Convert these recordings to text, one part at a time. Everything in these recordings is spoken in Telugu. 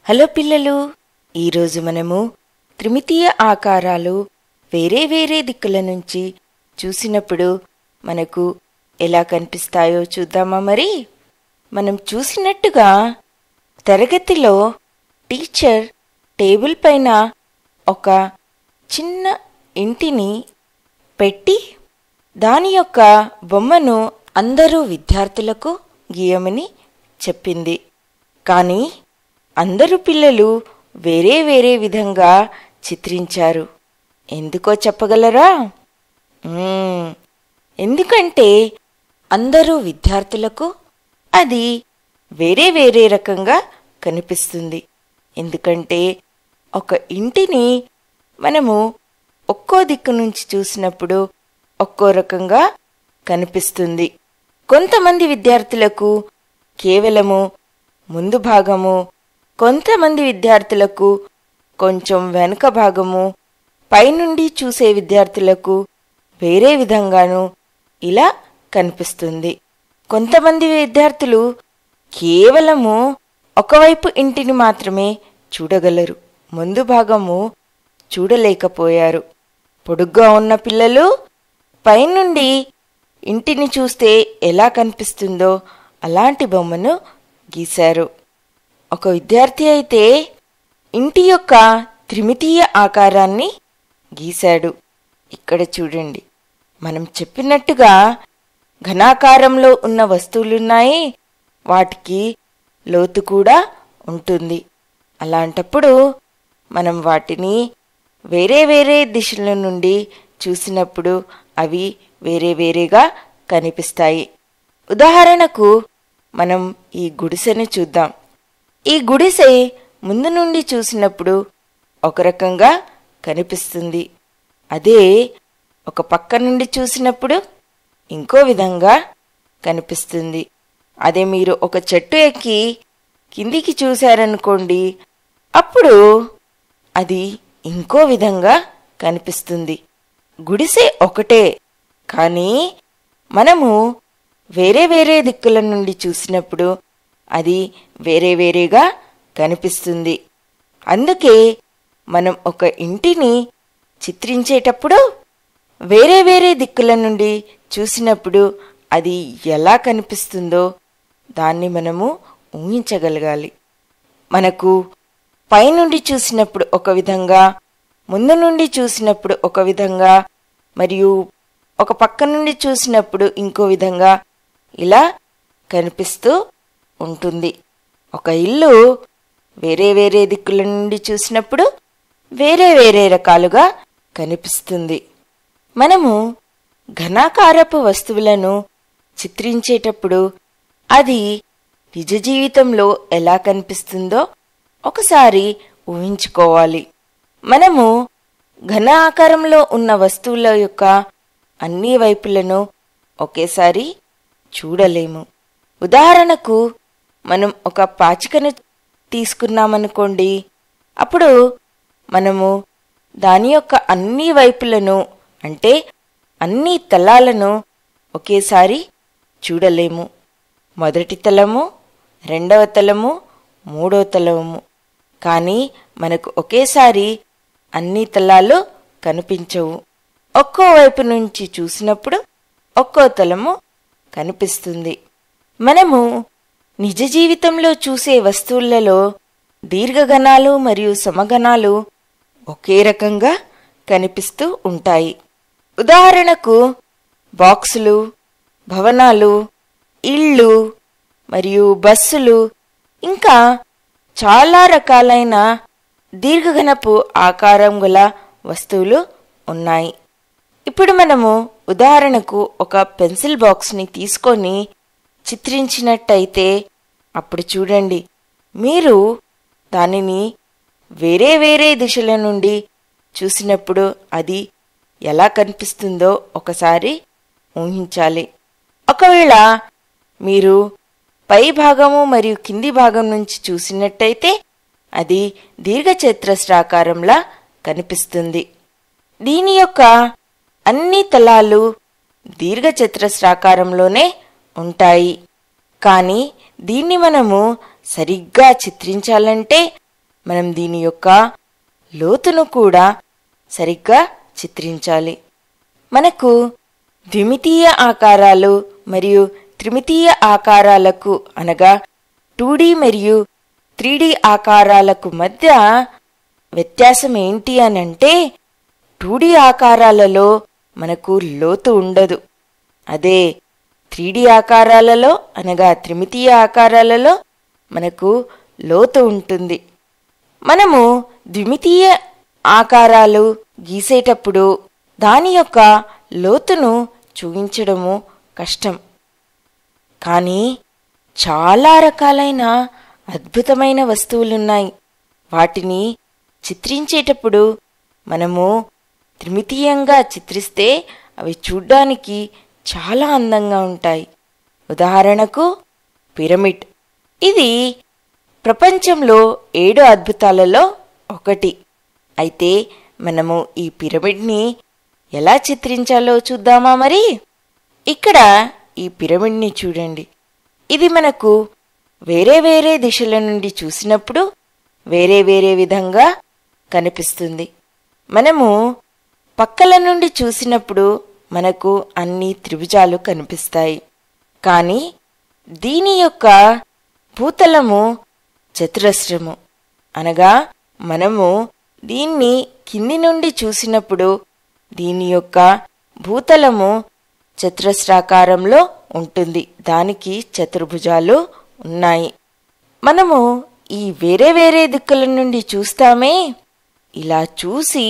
హలో పిల్లలు, ఈరోజు మనము త్రిమితీయ ఆకారాలు వేరే వేరే దిక్కుల నుంచి చూసినప్పుడు మనకు ఎలా కనిపిస్తాయో చూద్దామా? మరి మనం చూసినట్టుగా తరగతిలో టీచర్ టేబుల్ పైన ఒక చిన్న ఇంటిని పెట్టి దాని యొక్క బొమ్మను అందరూ విద్యార్థులకు గీయమని చెప్పింది. కానీ అందరూ పిల్లలు వేరే వేరే విధంగా చిత్రించారు. ఎందుకో చెప్పగలరా? ఎందుకంటే అందరూ విద్యార్థులకు అది వేరే వేరే రకంగా కనిపిస్తుంది. ఎందుకంటే ఒక ఇంటిని మనము ఒక్కో దిక్కు నుంచి చూసినప్పుడు ఒక్కో రకంగా కనిపిస్తుంది. కొంతమంది విద్యార్థులకు కేవలము ముందు భాగము, కొంతమంది విద్యార్థులకు కొంచెం వెనుక భాగము, పైనుండి చూసే విద్యార్థులకు వేరే విధంగాను ఇలా కనిపిస్తుంది. కొంతమంది విద్యార్థులు కేవలము ఒకవైపు ఇంటిని మాత్రమే చూడగలరు, ముందు భాగము చూడలేకపోయారు. పొడుగ్గా ఉన్న పిల్లలు పైనుండి ఇంటిని చూస్తే ఎలా కనిపిస్తుందో అలాంటి బొమ్మను గీశారు. ఒక విద్యార్థి అయితే ఇంటి యొక్క త్రిమితీయ ఆకారాన్ని గీశాడు. ఇక్కడ చూడండి, మనం చెప్పినట్టుగా ఘనాకారంలో ఉన్న వస్తువులున్నాయి, వాటికి లోతు కూడా ఉంటుంది. అలాంటప్పుడు మనం వాటిని వేరే వేరే దిశల నుండి చూసినప్పుడు అవి వేరే వేరేగా కనిపిస్తాయి. ఉదాహరణకు మనం ఈ గుడిసెను చూద్దాం. ఈ గుడిసె ముందు నుండి చూసినప్పుడు ఒక రకంగా కనిపిస్తుంది. అదే ఒక పక్క నుండి చూసినప్పుడు ఇంకో విధంగా కనిపిస్తుంది. అదే మీరు ఒక చెట్టు ఎక్కి కిందికి చూశారనుకోండి, అప్పుడు అది ఇంకో విధంగా కనిపిస్తుంది. గుడిసె ఒకటే, కానీ మనము వేరే వేరే దిక్కుల నుండి చూసినప్పుడు అది వేరే వేరేగా కనిపిస్తుంది. అందుకే మనం ఒక ఇంటిని చిత్రించేటప్పుడు వేరే వేరే దిక్కుల నుండి చూసినప్పుడు అది ఎలా కనిపిస్తుందో దాన్ని మనము ఊహించగలగాలి. మనకు పైనుండి చూసినప్పుడు ఒక విధంగా, ముందు నుండి చూసినప్పుడు ఒక విధంగా, మరియు ఒక పక్క నుండి చూసినప్పుడు ఇంకో విధంగా ఇలా కనిపిస్తూ ఉంటుంది. ఒక ఇల్లు వేరే వేరే దిక్కుల నుండి చూసినప్పుడు వేరే వేరే రకాలుగా కనిపిస్తుంది. మనము ఘనాకారపు వస్తువులను చిత్రించేటప్పుడు అది నిజ జీవితంలో ఎలా కనిపిస్తుందో ఒకసారి ఊహించుకోవాలి. మనము ఘన ఆకారంలో ఉన్న వస్తువుల యొక్క అన్ని వైపులను ఒకేసారి చూడలేము. ఉదాహరణకు మనం ఒక పాచికను తీసుకున్నామనుకోండి, అప్పుడు మనము దాని యొక్క అన్ని వైపులను, అంటే అన్ని తలాలను ఒకేసారి చూడలేము. మొదటి తలము, రెండవ తలము, మూడవ తలము, కానీ మనకు ఒకేసారి అన్ని తలాలు కనిపించవు. ఒక్కో వైపు నుంచి చూసినప్పుడు ఒక్కో తలము కనిపిస్తుంది. మనము నిజ జీవితంలో చూసే వస్తువులలో దీర్ఘగణాలు మరియు సమగణాలు ఒకే రకంగా కనిపిస్తూ ఉంటాయి. ఉదాహరణకు బాక్సులు, భవనాలు, ఇళ్ళు మరియు బస్సులు, ఇంకా చాలా రకాలైన దీర్ఘగణపు ఆకారం గల వస్తువులు ఉన్నాయి. ఇప్పుడు మనము ఉదాహరణకు ఒక పెన్సిల్ బాక్స్ని తీసుకొని చిత్రించినట్టయితే అప్పుడు చూడండి, మీరు దానిని వేరే వేరే దిశల నుండి చూసినప్పుడు అది ఎలా కనిపిస్తుందో ఒకసారి ఊహించాలి. ఒకవేళ మీరు పై భాగము మరియు కింది భాగం నుంచి చూసినట్టయితే అది దీర్ఘచతురస్రాకారంలా కనిపిస్తుంది. దీని యొక్క అన్ని తలాలు దీర్ఘచతురస్రాకారంలోనే ఉంటాయి. కానీ దీన్ని మనము సరిగ్గా చిత్రించాలంటే మనం దీని యొక్క లోతును కూడా సరిగ్గా చిత్రించాలి. మనకు ద్విమితీయ ఆకారాలు మరియు త్రిమితీయ ఆకారాలకు అనగా 2D మరియు 3D ఆకారాలకు మధ్య వ్యత్యాసం ఏంటి అనంటే 2D ఆకారాలలో మనకు లోతు ఉండదు. అదే 3D ఆకారాలలో అనగా త్రిమితీయ ఆకారాలలో మనకు లోతు ఉంటుంది. మనము ద్విమితీయ ఆకారాలు గీసేటప్పుడు దాని యొక్క లోతును చూపించడము కష్టం. కానీ చాలా రకాలైన అద్భుతమైన వస్తువులున్నాయి. వాటిని చిత్రించేటప్పుడు మనము త్రిమితీయంగా చిత్రిస్తే అవి చూడ్డానికి చాలా అందంగా ఉంటాయి. ఉదాహరణకు పిరమిడ్. ఇది ప్రపంచంలో 7 అద్భుతాలలో ఒకటి. అయితే మనము ఈ పిరమిడ్ని ఎలా చిత్రించాలో చూద్దామా మరి? ఇక్కడ ఈ పిరమిడ్ని చూడండి. ఇది మనకు వేరే వేరే దిశల నుండి చూసినప్పుడు వేరే వేరే విధంగా కనిపిస్తుంది. మనము పక్కల నుండి చూసినప్పుడు మనకు అన్ని త్రిభుజాలు కనిపిస్తాయి. కానీ దీని యొక్క భూతలము చతురస్రము. అనగా మనము దీన్ని కింది నుండి చూసినప్పుడు దీని యొక్క భూతలము చతురస్రాకారంలో ఉంటుంది. దానికి చతుర్భుజాలు ఉన్నాయి. మనము ఈ వేరే వేరే దిక్కుల నుండి చూస్తామే, ఇలా చూసి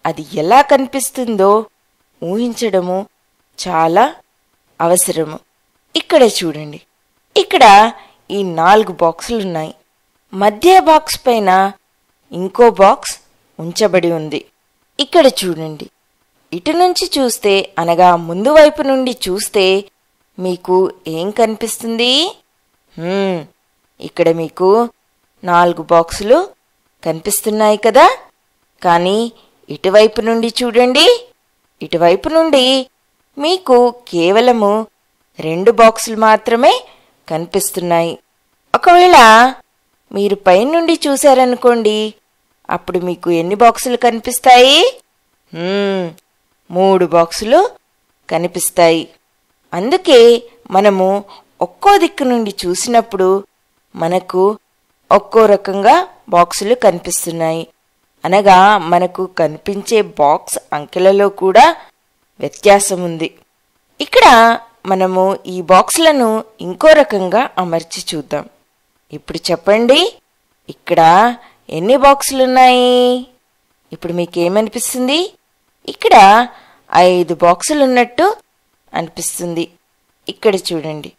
అది ఎలా కనిపిస్తుందో ఊహించడము చాలా అవసరము. ఇక్కడ చూడండి. ఇక్కడ ఈ 4 బాక్సులున్నాయి. మధ్య బాక్స్ పైన ఇంకో బాక్స్ ఉంచబడి ఉంది. ఇక్కడ చూడండి. ఇటు నుంచి చూస్తే అనగా ముందు వైపు నుండి చూస్తే మీకు ఏం కనిపిస్తుంది? ఇక్కడ మీకు 4 బాక్సులు కనిపిస్తున్నాయి కదా. కానీ ఇటువైపు నుండి చూడండి. ఇటువైపు నుండి మీకు కేవలము 2 బాక్సులు మాత్రమే కనిపిస్తున్నాయి. ఒకవేళ మీరు పైనుండి చూశారనుకోండి, అప్పుడు మీకు ఎన్ని బాక్సులు కనిపిస్తాయి? 3 బాక్సులు కనిపిస్తాయి. అందుకే మనము ఒక్కో దిక్కు నుండి చూసినప్పుడు మనకు ఒక్కో రకంగా బాక్సులు కనిపిస్తున్నాయి. అనగా మనకు కనిపించే బాక్స్ అంకెలలో కూడా వ్యత్యాసం ఉంది. ఇక్కడ మనము ఈ బాక్సులను ఇంకో రకంగా అమర్చి చూద్దాం. ఇప్పుడు చెప్పండి, ఇక్కడ ఎన్ని బాక్సులున్నాయి? ఇప్పుడు మీకేమనిపిస్తుంది? ఇక్కడ 5 బాక్సులున్నట్టు అనిపిస్తుంది. ఇక్కడ చూడండి.